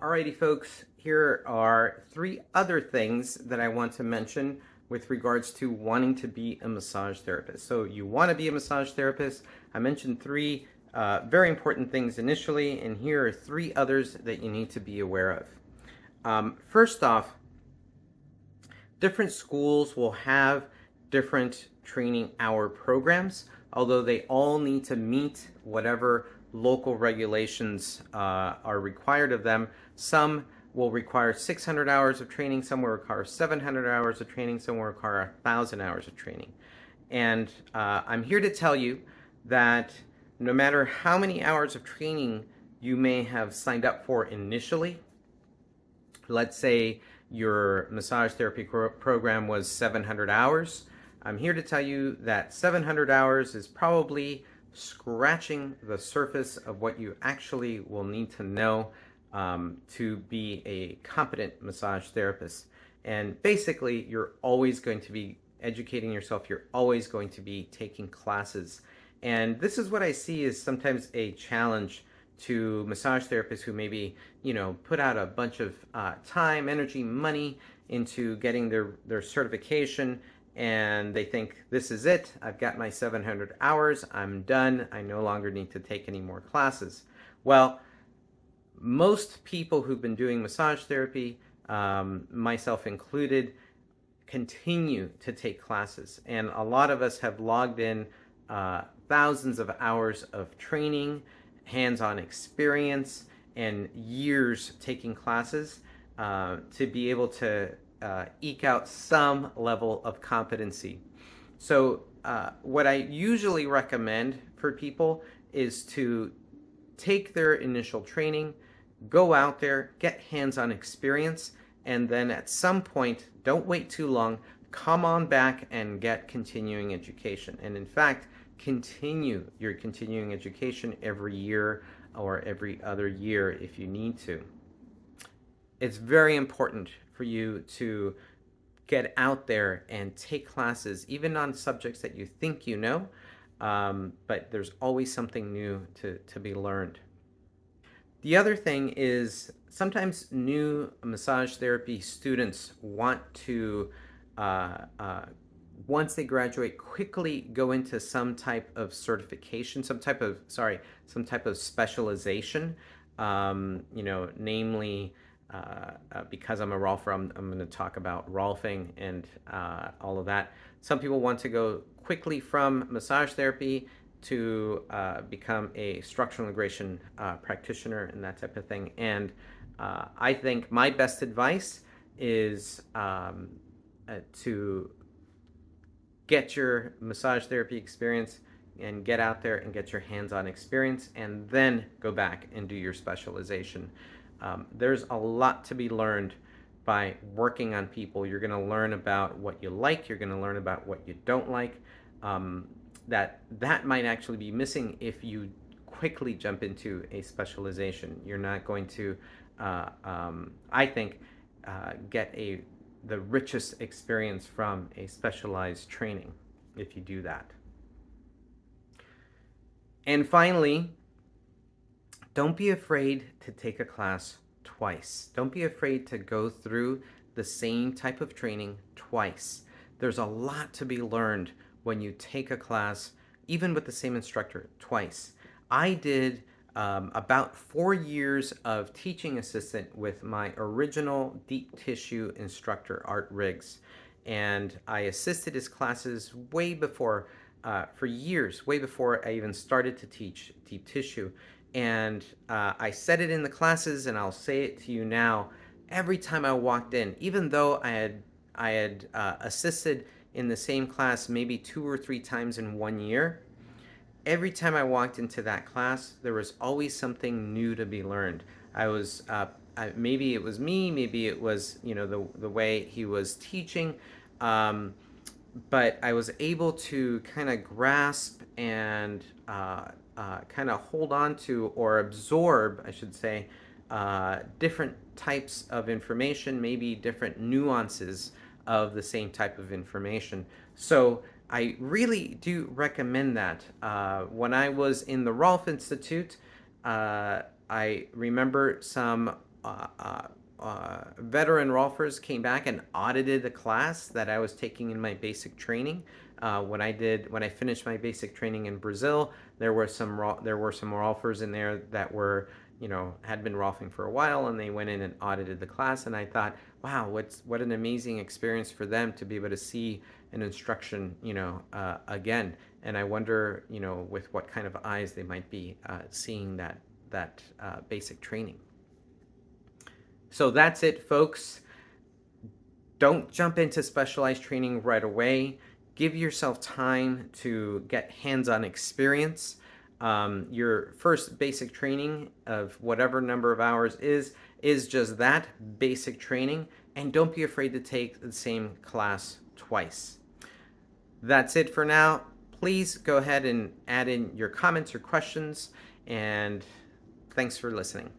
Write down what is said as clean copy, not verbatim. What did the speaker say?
Alrighty, folks, here are three other things that I want to mention with regards to wanting to be a massage therapist. So you want to be a massage therapist. I mentioned three very important things initially, and here are three others that you need to be aware of. First off, different schools will have different training hour programs, although they all need to meet whatever local regulations are required of them. Some will require 600 hours of training, some will require 700 hours of training, some will require 1,000 hours of training. And I'm here to tell you that no matter how many hours of training you may have signed up for initially, let's say your massage therapy program was 700 hours, I'm here to tell you that 700 hours is probably scratching the surface of what you actually will need to know to be a competent massage therapist. And basically, you're always going to be educating yourself. You're always going to be taking classes. And this is what I see is sometimes a challenge to massage therapists who maybe, put out a bunch of time, energy, money into getting their certification, and they think, this is it, I've got my 700 hours, I'm done, I no longer need to take any more classes. Well, most people who've been doing massage therapy, myself included, continue to take classes. And a lot of us have logged in thousands of hours of training, hands-on experience, and years taking classes to be able to eke out some level of competency. So what I usually recommend for people is to take their initial training, go out there, get hands-on experience, and then at some point, don't wait too long, come on back and get continuing education. And in fact, continue your continuing education every year or every other year if you need to. It's very important for you to get out there and take classes, even on subjects that you think you know, but there's always something new to be learned. The other thing is sometimes new massage therapy students want to, once they graduate, quickly go into some type of certification, some type of specialization, namely, because I'm a Rolfer, I'm going to talk about Rolfing and all of that. Some people want to go quickly from massage therapy to become a structural integration practitioner and that type of thing. And I think my best advice is to get your massage therapy experience and get out there and get your hands-on experience, and then go back and do your specialization. There's a lot to be learned by working on people. You're going to learn about what you like. You're going to learn about what you don't like. That might actually be missing if you quickly jump into a specialization. You're not going to, I think, get the richest experience from a specialized training if you do that. And finally, don't be afraid to take a class twice. Don't be afraid to go through the same type of training twice. There's a lot to be learned when you take a class, even with the same instructor, twice. I did about 4 years of teaching assistant with my original deep tissue instructor, Art Riggs. And I assisted his classes way before, for years, way before I even started to teach deep tissue. And I said it in the classes, and I'll say it to you now. Every time I walked in, even though I had assisted in the same class maybe 2 or 3 times in 1 year, every time I walked into that class, there was always something new to be learned. Maybe it was me, maybe it was the way he was teaching, but I was able to kind of grasp and kind of hold on to, or absorb, I should say, different types of information, maybe different nuances of the same type of information. So I really do recommend that. When I was in the Rolf Institute, I remember some veteran Rolfers came back and audited the class that I was taking in my basic training. When I finished my basic training in Brazil, there were some Rolfers in there that were, had been Rolfing for a while, and they went in and audited the class. And I thought, wow, what an amazing experience for them to be able to see an instruction, again. And I wonder, with what kind of eyes they might be seeing that basic training. So that's it, folks. Don't jump into specialized training right away. Give yourself time to get hands-on experience. Your first basic training of whatever number of hours is just that, basic training. And don't be afraid to take the same class twice. That's it for now. Please go ahead and add in your comments or questions, and thanks for listening.